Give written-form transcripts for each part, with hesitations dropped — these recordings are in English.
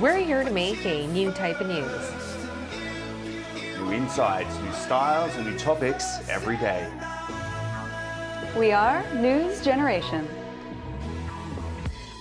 We're here to make a new type of news. New insights, new styles, and new topics every day. We are News Generation.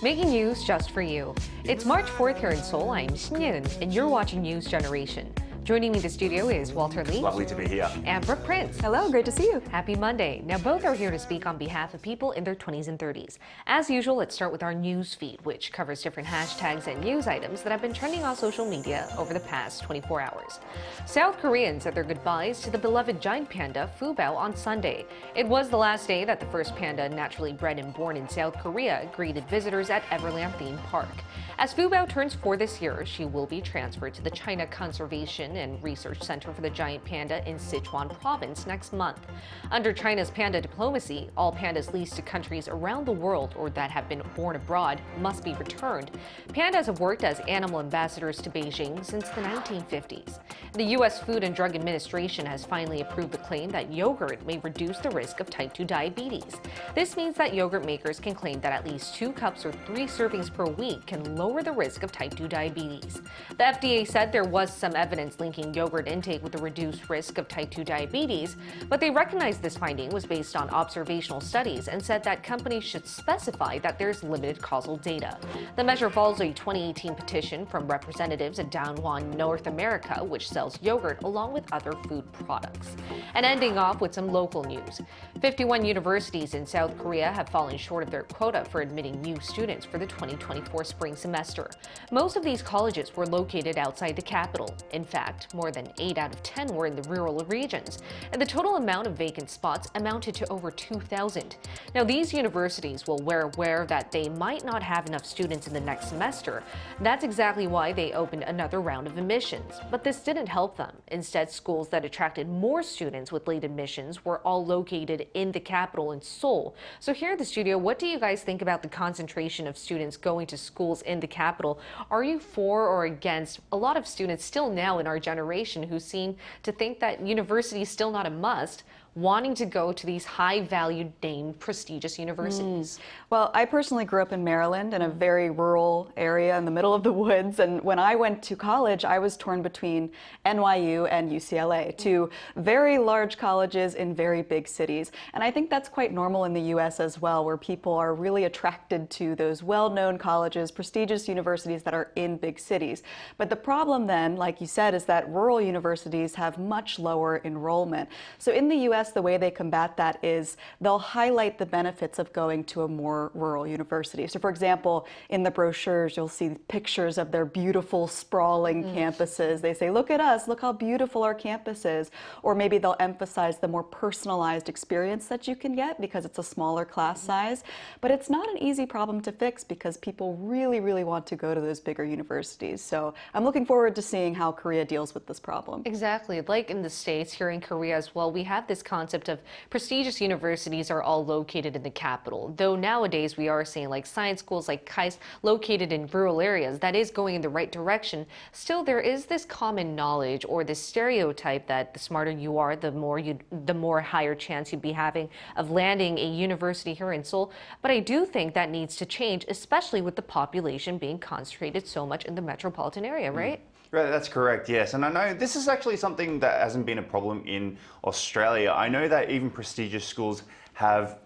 Making news just for you. It's March 4th here in Seoul. I'm Shin, and you're watching News Generation. Joining me in the studio is Walter Lee. Lovely to be here. And Brooke Prince. Hello, great to see you. Happy Monday. Now, both are here to speak on behalf of people in their 20s and 30s. As usual, let's start with our news feed, which covers different hashtags and news items that have been trending on social media over the past 24 hours. South Koreans said their goodbyes to the beloved giant panda, Fubao, on Sunday. It was the last day that the first panda, naturally bred and born in South Korea, greeted visitors at Everland theme park. As Fubao turns 4 this year, she will be transferred to the China Conservation and Research Center for the Giant Panda in Sichuan Province next month. Under China's panda diplomacy, all pandas leased to countries around the world or that have been born abroad must be returned. Pandas have worked as animal ambassadors to Beijing since the 1950s. The U.S. Food and Drug Administration has finally approved the claim that yogurt may reduce the risk of type 2 diabetes. This means that yogurt makers can claim that at least 2 cups or 3 servings per week can lower the risk of type 2 diabetes. The FDA said there was some evidence linking yogurt intake with a reduced risk of type 2 diabetes, but they recognized this finding was based on observational studies and said that companies should specify that there's limited causal data. The measure follows a 2018 petition from representatives at Danwon, North America, which sells yogurt along with other food products. And ending off with some local news. 51 universities in South Korea have fallen short of their quota for admitting new students for the 2024 spring semester. Most of these colleges were located outside the capital. In fact, more than 8 out of 10 were in the rural regions, and the total amount of vacant spots amounted to over 2,000. Now, these universities were aware that they might not have enough students in the next semester. That's exactly why they opened another round of admissions. But this didn't help them. Instead, schools that attracted more students with late admissions were all located in the capital in Seoul. So here in the studio, what do you guys think about the concentration of students going to schools in the capital? Are you for or against a lot of students still now in our generation who seem to think that university is still not a must, wanting to go to these high-valued, named, prestigious universities? Well, I personally grew up in Maryland in a very rural area in the middle of the woods, and when I went to college, I was torn between NYU and UCLA, 2 very large colleges in very big cities. And I think that's quite normal in the US as well, where people are really attracted to those well-known colleges, prestigious universities that are in big cities. But the problem then, like you said, is that rural universities have much lower enrollment. So in the US, the way they combat that is they'll highlight the benefits of going to a more rural university. So for example, in the brochures, you'll see pictures of their beautiful, sprawling campuses. They say, look at us, look how beautiful our campus is. Or maybe they'll emphasize the more personalized experience that you can get because it's a smaller class size. But it's not an easy problem to fix because people really, really want to go to those bigger universities. So I'm looking forward to seeing how Korea deals with this problem. Exactly. Like in the States, here in Korea as well, we have this concept of prestigious universities are all located in the capital. Though nowadays we are seeing like science schools like KAIST located in rural areas, that is going in the right direction. Still, there is this common knowledge or this stereotype that the smarter you are, the more higher chance you'd be having of landing a university here in Seoul. But I do think that needs to change, especially with the population being concentrated so much in the metropolitan area, right? Right, that's correct, yes. And I know this is actually something that hasn't been a problem in Australia. I know that even prestigious schools have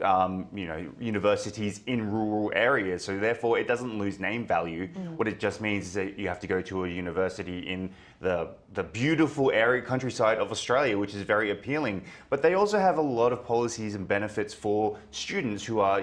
universities in rural areas, so therefore it doesn't lose name value. What it just means is that you have to go to a university in the beautiful area countryside of Australia, which is very appealing. But they also have a lot of policies and benefits for students who are,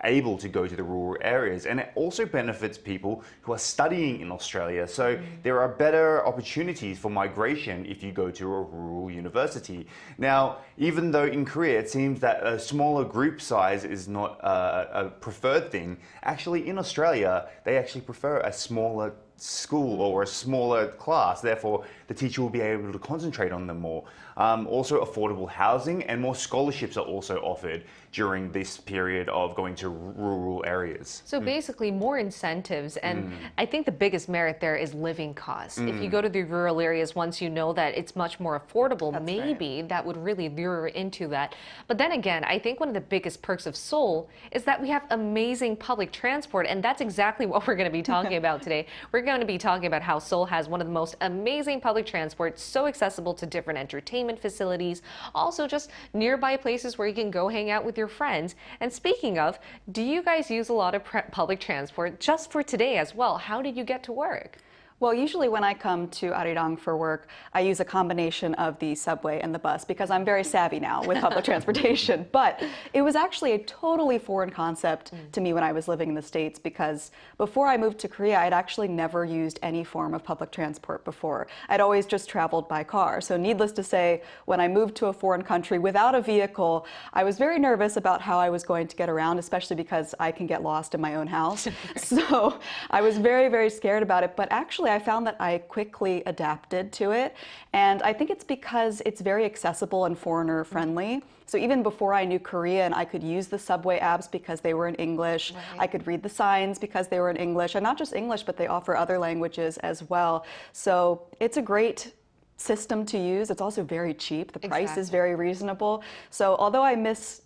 able to go to the rural areas, and it also benefits people who are studying in Australia. So there are better opportunities for migration if you go to a rural university. Now, even though in Korea it seems that a smaller group size is not a preferred thing, actually in Australia they actually prefer a smaller school or a smaller class. Therefore, the teacher will be able to concentrate on them more. Also affordable housing and more scholarships are also offered during this period of going to rural areas. So basically more incentives, and I think the biggest merit there is living costs. If you go to the rural areas, once you know that it's much more affordable, That's maybe that would really lure into that. But then again, I think one of the biggest perks of Seoul is that we have amazing public transport, and that's exactly what we're going to be talking about today. We're going to be talking about how Seoul has one of the most amazing public transport, so accessible to different entertainment facilities, also just nearby places where you can go hang out with your friends. And speaking of, do you guys use a lot of public transport just for today as well? How did you get to work? Well, usually when I come to Arirang for work, I use a combination of the subway and the bus because I'm very savvy now with public transportation. But it was actually a totally foreign concept to me when I was living in the States because before I moved to Korea, I'd actually never used any form of public transport before. I'd always just traveled by car. So needless to say, when I moved to a foreign country without a vehicle, I was very nervous about how I was going to get around, especially because I can get lost in my own house. So I was very, very scared about it. But actually, I found that I quickly adapted to it. And I think it's because it's very accessible and foreigner friendly. So even before I knew Korean, I could use the subway apps because they were in English. Right. I could read the signs because they were in English. And not just English, but they offer other languages as well. So it's a great system to use. It's also very cheap. The price is very reasonable. So although I miss,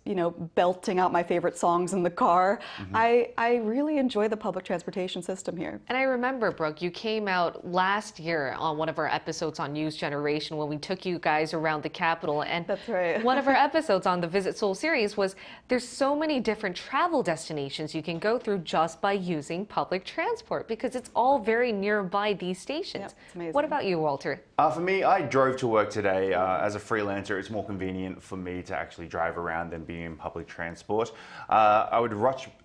belting out my favorite songs in the car, I really enjoy the public transportation system here. And I remember, Brooke, you came out last year on one of our episodes on News Generation when we took you guys around the capital. And That's right. one of our episodes on the Visit Seoul series was there's so many different travel destinations you can go through just by using public transport because it's all very nearby these stations. Yep, it's amazing. What about you, Walter? For me, I drove to work today. As a freelancer, it's more convenient for me to actually drive around than being in public transport. I would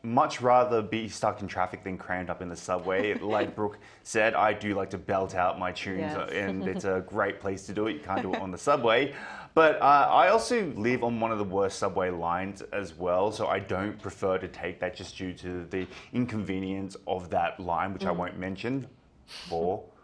much rather be stuck in traffic than crammed up in the subway. Like Brooke said, I do like to belt out my tunes, Yes. and it's a great place to do it. You can't do it on the subway. But I also live on one of the worst subway lines as well, so I don't prefer to take that just due to the inconvenience of that line, which I won't mention.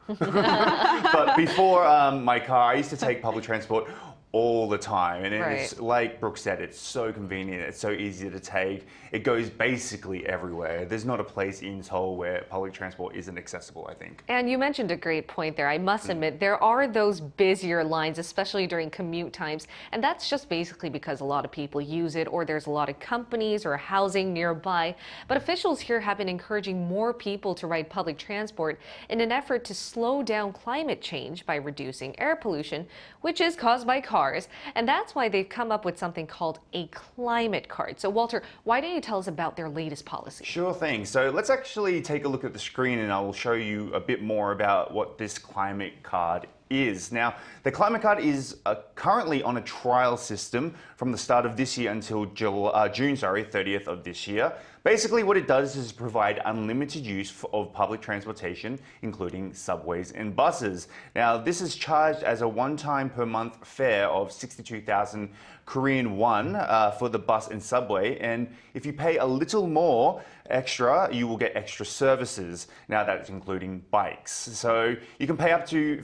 But before my car, I used to take public transport all the time, and it's like Brooke said, it's so convenient, it's so easy to take, it goes basically everywhere. There's not a place in Seoul where public transport isn't accessible, I think. And you mentioned a great point there. I must admit, there are those busier lines, especially during commute times. And that's just basically because a lot of people use it or there's a lot of companies or housing nearby. But officials here have been encouraging more people to ride public transport in an effort to slow down climate change by reducing air pollution, which is caused by cars. And that's why they've come up with something called a climate card. So Walter, why don't you tell us about their latest policy? Sure thing. So let's actually take a look at the screen and I will show you a bit more about what this climate card is. Now, the climate card is currently on a trial system from the start of this year until June 30th of this year. Basically, what it does is provide unlimited use of public transportation, including subways and buses. Now, this is charged as a one-time per month fare of 62,000 Korean won for the bus and subway. And if you pay a little more extra, you will get extra services. Now, that's including bikes. So you can pay up to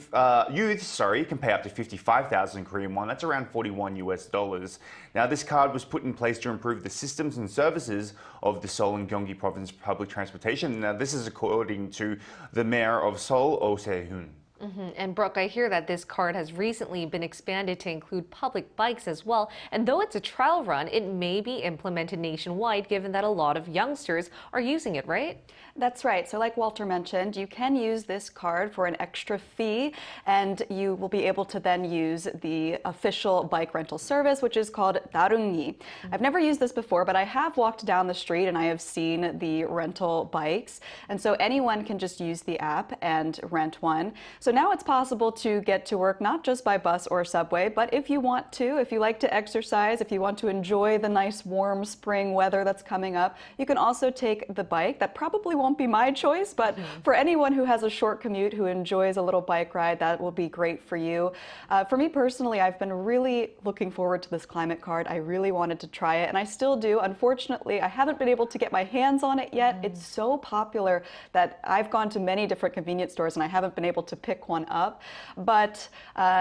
you can pay up to 55,000 Korean won. That's around $41 US. Now, this card was put in place to improve the systems and services of the Seoul and Gyeonggi Province public transportation. Now, this is according to the mayor of Seoul, Oh Se-hoon. And Brooke, I hear that this card has recently been expanded to include public bikes as well. And though it's a trial run, it may be implemented nationwide given that a lot of youngsters are using it, right? That's right. So like Walter mentioned, you can use this card for an extra fee, and you will be able to then use the official bike rental service, which is called Dareungi. I've never used this before, but I have walked down the street and I have seen the rental bikes. And so anyone can just use the app and rent one. So now it's possible to get to work not just by bus or subway, but if you want to, if you like to exercise, if you want to enjoy the nice warm spring weather that's coming up, you can also take the bike. That probably won't be my choice, but for anyone who has a short commute, who enjoys a little bike ride, that will be great for you. For me personally, I've been really looking forward to this climate card. I really wanted to try it, and I still do. Unfortunately, I haven't been able to get my hands on it yet. It's so popular that I've gone to many different convenience stores and I haven't been able to pick pick one up. But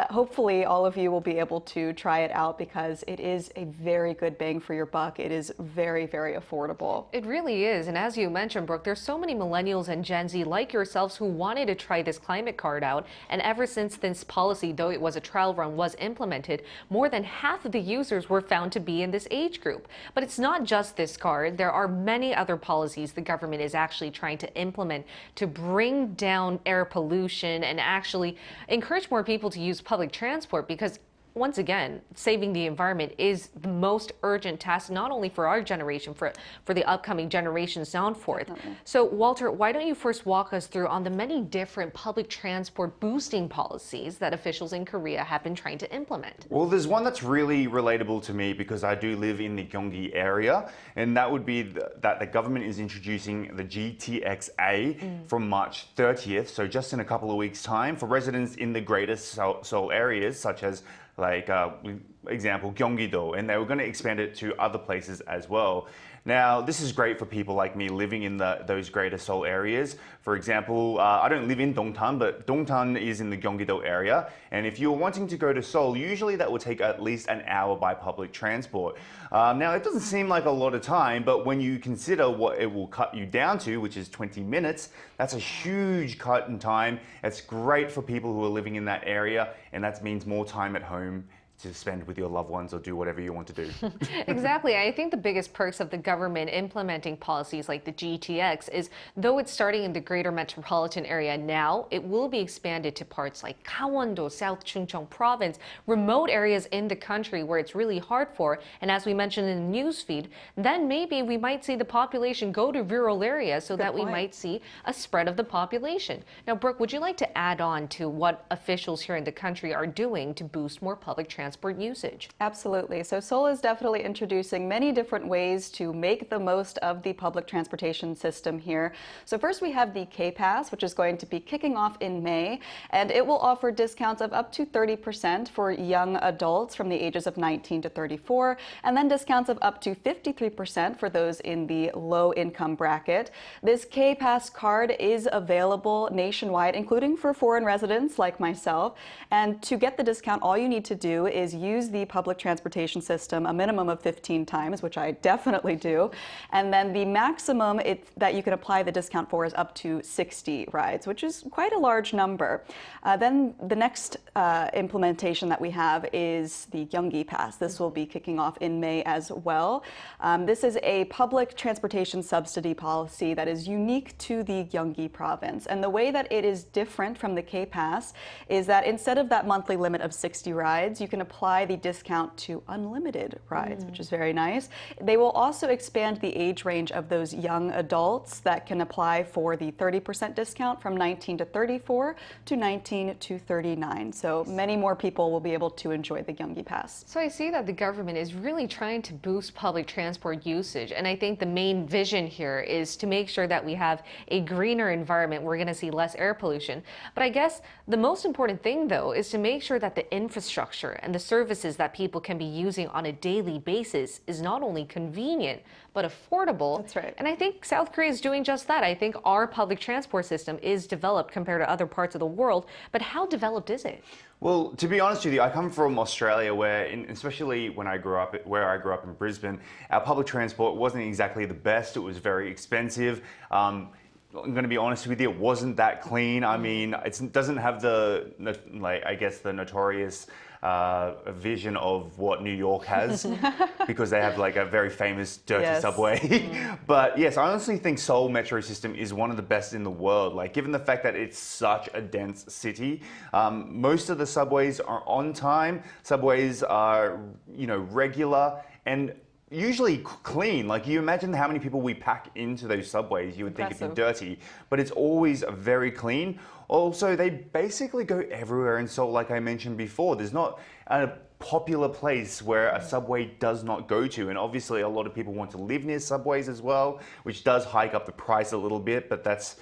hopefully all of you will be able to try it out because it is a very good bang for your buck. It is very, very affordable. It really is. And as you mentioned, Brooke, there's so many millennials and Gen Z like yourselves who wanted to try this climate card out. And ever since this policy, though it was a trial run, was implemented, more than half of the users were found to be in this age group. But it's not just this card. There are many other policies the government is actually trying to implement to bring down air pollution and actually encourage more people to use public transport, because once again, saving the environment is the most urgent task, not only for our generation, for the upcoming generations down forth. Definitely. So, Walter, why don't you first walk us through on the many different public transport boosting policies that officials in Korea have been trying to implement? Well, there's one that's really relatable to me because I do live in the Gyeonggi area, and that would be that the government is introducing the GTXA from March 30th, so just in a couple of weeks' time, for residents in the greater Seoul areas, such as example, Gyeonggi-do, and they were going to expand it to other places as well. Now, this is great for people like me living in those greater Seoul areas. For example, I don't live in Dongtan, but Dongtan is in the Gyeonggi-do area. And if you're wanting to go to Seoul, usually that will take at least an hour by public transport. Now, it doesn't seem like a lot of time, but when you consider what it will cut you down to, which is 20 minutes, that's a huge cut in time. It's great for people who are living in that area, and that means more time at home to spend with your loved ones or do whatever you want to do. Exactly. I think the biggest perks of the government implementing policies like the GTX is, though it's starting in the greater metropolitan area now, it will be expanded to parts like Gangwon-do, South Chungcheong province, remote areas in the country where it's really hard for. And as we mentioned in the newsfeed, then maybe we might see the population go to rural areas so that we might see a spread of the population. Now, Brooke, would you like to add on to what officials here in the country are doing to boost more public transport usage? Absolutely. So Seoul is definitely introducing many different ways to make the most of the public transportation system here. So first we have the K-Pass, which is going to be kicking off in May, and it will offer discounts of up to 30% for young adults from the ages of 19 to 34, and then discounts of up to 53% for those in the low income bracket. This K-Pass card is available nationwide, including for foreign residents like myself. And to get the discount, all you need to do is use the public transportation system a minimum of 15 times, which I definitely do. And then the maximum that you can apply the discount for is up to 60 rides, which is quite a large number. Then the next implementation that we have is the Gyeonggi Pass. This will be kicking off in May as well. This is a public transportation subsidy policy that is unique to the Gyeonggi province. And the way that it is different from the K-Pass is that instead of that monthly limit of 60 rides, you can apply the discount to unlimited rides, which is very nice. They will also expand the age range of those young adults that can apply for the 30% discount from 19 to 34 to 19 to 39. So many more people will be able to enjoy the Gyeonggi Pass. So I see that the government is really trying to boost public transport usage. And I think the main vision here is to make sure that we have a greener environment. We're going to see less air pollution. But I guess the most important thing, though, is to make sure that the infrastructure and the services that people can be using on a daily basis is not only convenient, but affordable. That's right. And I think South Korea is doing just that. I think our public transport system is developed compared to other parts of the world. But how developed is it? Well, to be honest with you, I come from Australia where, especially when I grew up, where I grew up in Brisbane, our public transport wasn't exactly the best. It was very expensive. I'm going to be honest with you, it wasn't that clean. I mean, it doesn't have the, like, I guess the notorious vision of what New York has because they have like a very famous dirty subway. But yes, I honestly think Seoul metro system is one of the best in the world. Like, given the fact that it's such a dense city, most of the subways are on time. Subways are, regular and usually clean. Like, you imagine how many people we pack into those subways, you would think it'd be dirty, but it's always very clean. Also, they basically go everywhere in Seoul, like I mentioned before. There's not a popular place where a subway does not go to. And obviously a lot of people want to live near subways as well, which does hike up the price a little bit, but that's,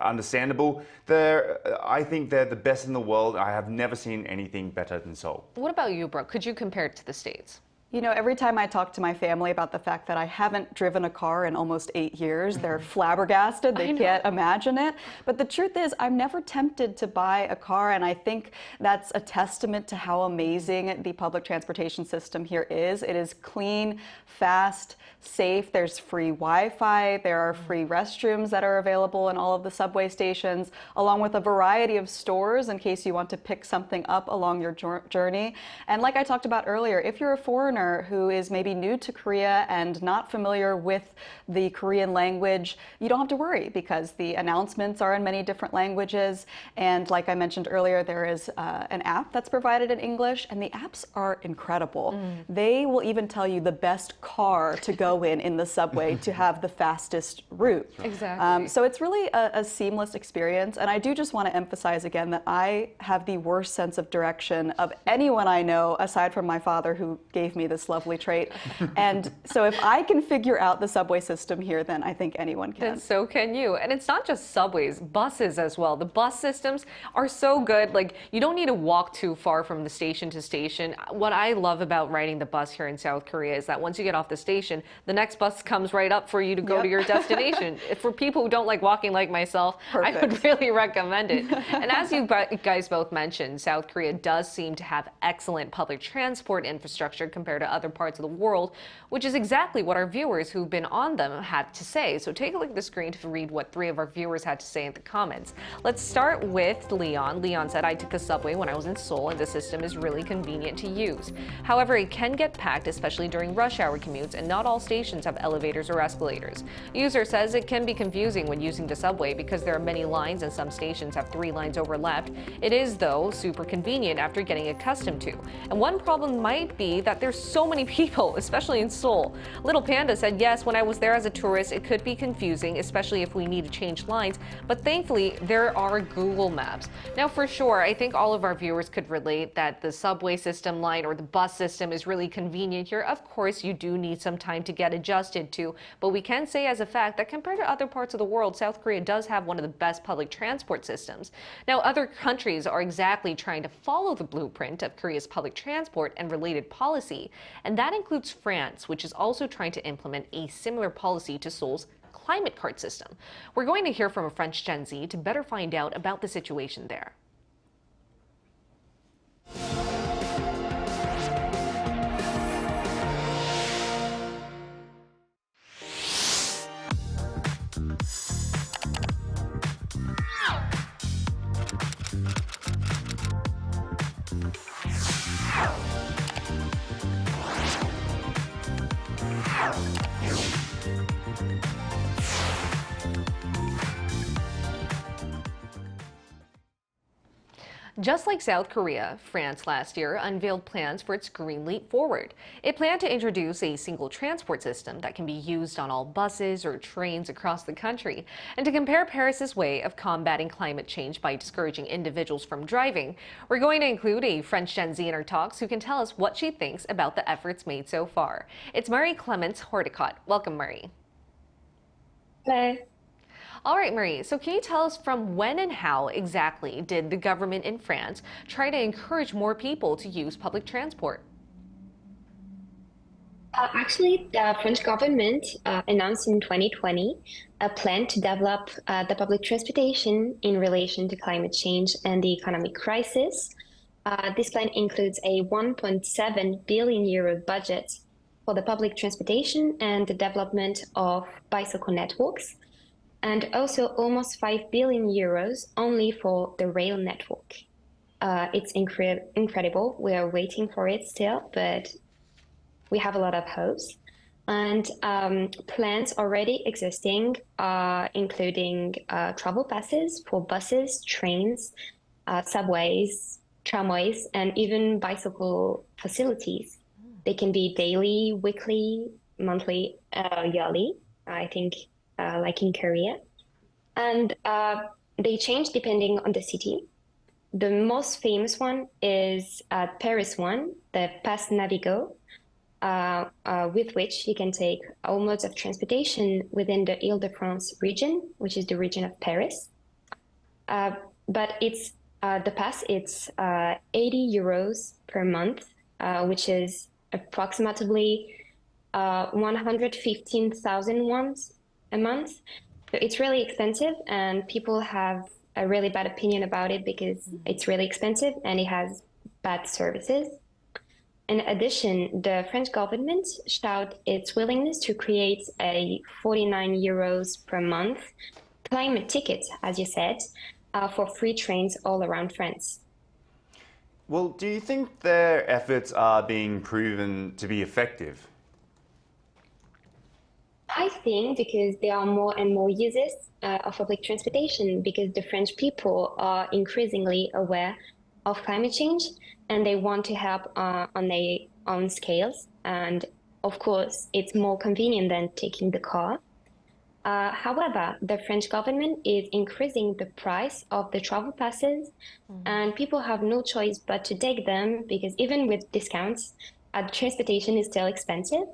understandable. I think they're the best in the world. I have never seen anything better than Seoul. What about you, Brooke? Could you compare it to the States? You know, every time I talk to my family about the fact that I haven't driven a car in almost 8 years, they're flabbergasted. They can't imagine it. But the truth is, I'm never tempted to buy a car, and I think that's a testament to how amazing the public transportation system here is. It is clean, fast, safe. There's free Wi-Fi. There are free restrooms that are available in all of the subway stations, along with a variety of stores in case you want to pick something up along your journey. And like I talked about earlier, if you're a foreigner who is maybe new to Korea and not familiar with the Korean language, you don't have to worry because the announcements are in many different languages. And like I mentioned earlier, there is an app that's provided in English, and the apps are incredible. They will even tell you the best car to go in the subway to have the fastest route. Exactly. So it's really a seamless experience. And I do just want to emphasize again that I have the worst sense of direction of anyone I know, aside from my father, who gave me this lovely trait. And so if I can figure out the subway system here, then I think anyone can. Then so can you. And it's not just subways, buses as well. The bus systems are so good. Like, you don't need to walk too far from the station to station. What I love about riding the bus here in South Korea is that once you get off the station, the next bus comes right up for you to go to your destination. For people who don't like walking like myself, I would really recommend it. And as you guys both mentioned, South Korea does seem to have excellent public transport infrastructure compared to other parts of the world, which is exactly what our viewers who've been on them had to say. So take a look at the screen to read what 3 of our viewers had to say in the comments. Let's start with Leon. Leon said, I took the subway when I was in Seoul and the system is really convenient to use. However, it can get packed, especially during rush hour commutes, and not all stations have elevators or escalators. User says it can be confusing when using the subway because there are many lines and some stations have 3 lines overlapped. It is, though, super convenient after getting accustomed to. And one problem might be that there's so many people, especially in Seoul. Little Panda said, yes, when I was there as a tourist, it could be confusing, especially if we need to change lines, but thankfully there are Google Maps. Now, for sure, I think all of our viewers could relate that the subway system line or the bus system is really convenient here. Of course, you do need some time to get adjusted to, but we can say as a fact that compared to other parts of the world, South Korea does have one of the best public transport systems. Now, other countries are exactly trying to follow the blueprint of Korea's public transport and related policy, and that includes France, which is also trying to implement a similar policy to Seoul's climatecard system. We're going to hear from a French Gen Z to better find out about the situation there. Just like South Korea, France last year unveiled plans for its Green Leap Forward. It planned to introduce a single transport system that can be used on all buses or trains across the country. And to compare Paris's way of combating climate change by discouraging individuals from driving, we're going to include a French Gen Z in our talks who can tell us what she thinks about the efforts made so far. It's Marie Clements-Hordicott. Welcome, Marie. Hello. All right, Marie, so can you tell us from when and how exactly did the government in France try to encourage more people to use public transport? Actually, the French government announced in 2020 a plan to develop the public transportation in relation to climate change and the economic crisis. This plan includes a 1.7 billion euro budget for the public transportation and the development of bicycle networks, and also almost 5 billion euros only for the rail network. It's incredible. We are waiting for it still, but we have a lot of hopes. And plans already existing, including travel passes for buses, trains, subways, tramways, and even bicycle facilities. They can be daily, weekly, monthly, yearly, I think, like in Korea. And they change depending on the city. The most famous one is Paris one, the Pass Navigo, with which you can take all modes of transportation within the Île-de-France region, which is the region of Paris. But the pass, it's 80 euros per month, which is approximately 115,000 won a month. So it's really expensive, and people have a really bad opinion about it because it's really expensive and it has bad services. In addition, the French government showed its willingness to create a 49 euros per month climate ticket, as you said, for free trains all around France. Well, do you think their efforts are being proven to be effective? I think because there are more and more uses of public transportation, because the French people are increasingly aware of climate change and they want to help on their own scales. And of course, it's more convenient than taking the car. However, the French government is increasing the price of the travel passes, and people have no choice but to take them because even with discounts, transportation is still expensive.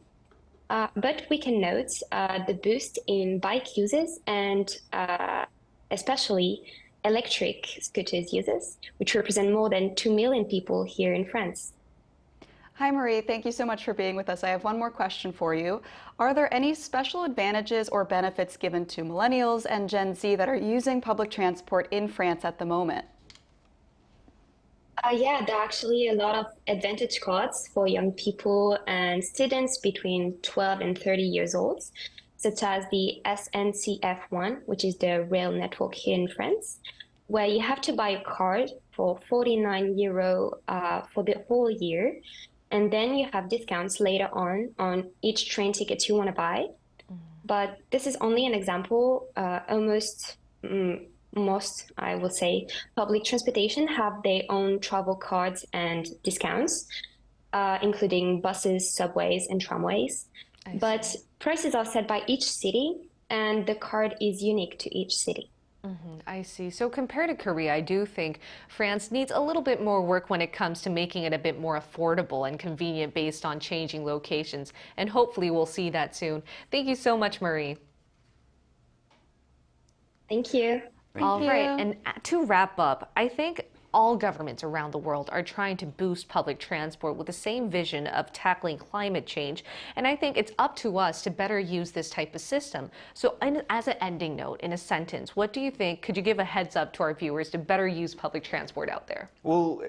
But we can note the boost in bike uses and especially electric scooters uses, which represent more than 2 million people here in France. Hi, Marie. Thank you so much for being with us. I have one more question for you. Are there any special advantages or benefits given to millennials and Gen Z that are using public transport in France at the moment? Yeah, there are actually a lot of advantage cards for young people and students between 12 and 30 years old, such as the SNCF1, which is the rail network here in France, where you have to buy a card for 49 euro for the whole year. And then you have discounts later on each train ticket you want to buy. But this is only an example. Most, I will say, public transportation have their own travel cards and discounts, including buses, subways, and tramways. But prices are set by each city, and the card is unique to each city. I see. So compared to Korea, I do think France needs a little bit more work when it comes to making it a bit more affordable and convenient based on changing locations. And hopefully we'll see that soon. Thank you so much, Marie. Thank you. All right, and to wrap up, I think all governments around the world are trying to boost public transport with the same vision of tackling climate change. And I think it's up to us to better use this type of system. So as an ending note, in a sentence, what do you think, could you give a heads up to our viewers to better use public transport out there? Well,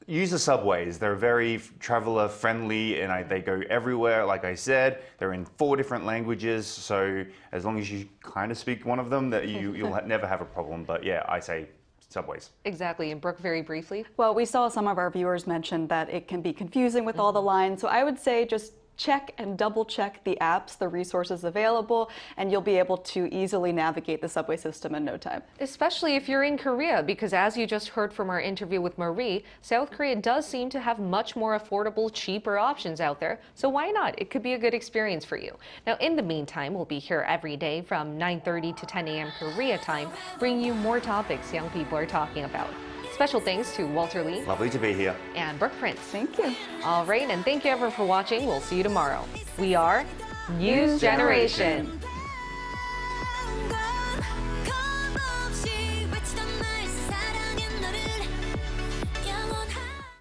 use the subways. They're very traveler friendly and they go everywhere. Like I said, they're in 4 different languages. So as long as you kind of speak one of them, that you'll never have a problem. But yeah, I say subways. Exactly. And Brooke, very briefly. Well, we saw some of our viewers mention that it can be confusing with all the lines. So I would say just check and double check the apps, the resources available, and you'll be able to easily navigate the subway system in no time. Especially if you're in Korea, because as you just heard from our interview with Marie, South Korea does seem to have much more affordable, cheaper options out there. So why not? It could be a good experience for you. Now, in the meantime, we'll be here every day from 9:30 to 10 a.m. Korea time, bringing you more topics young people are talking about. Special thanks to Walter Lee. Lovely to be here. And Brooke Prince. Thank you. All right, and thank you everyone for watching. We'll see you tomorrow. We are News Generation.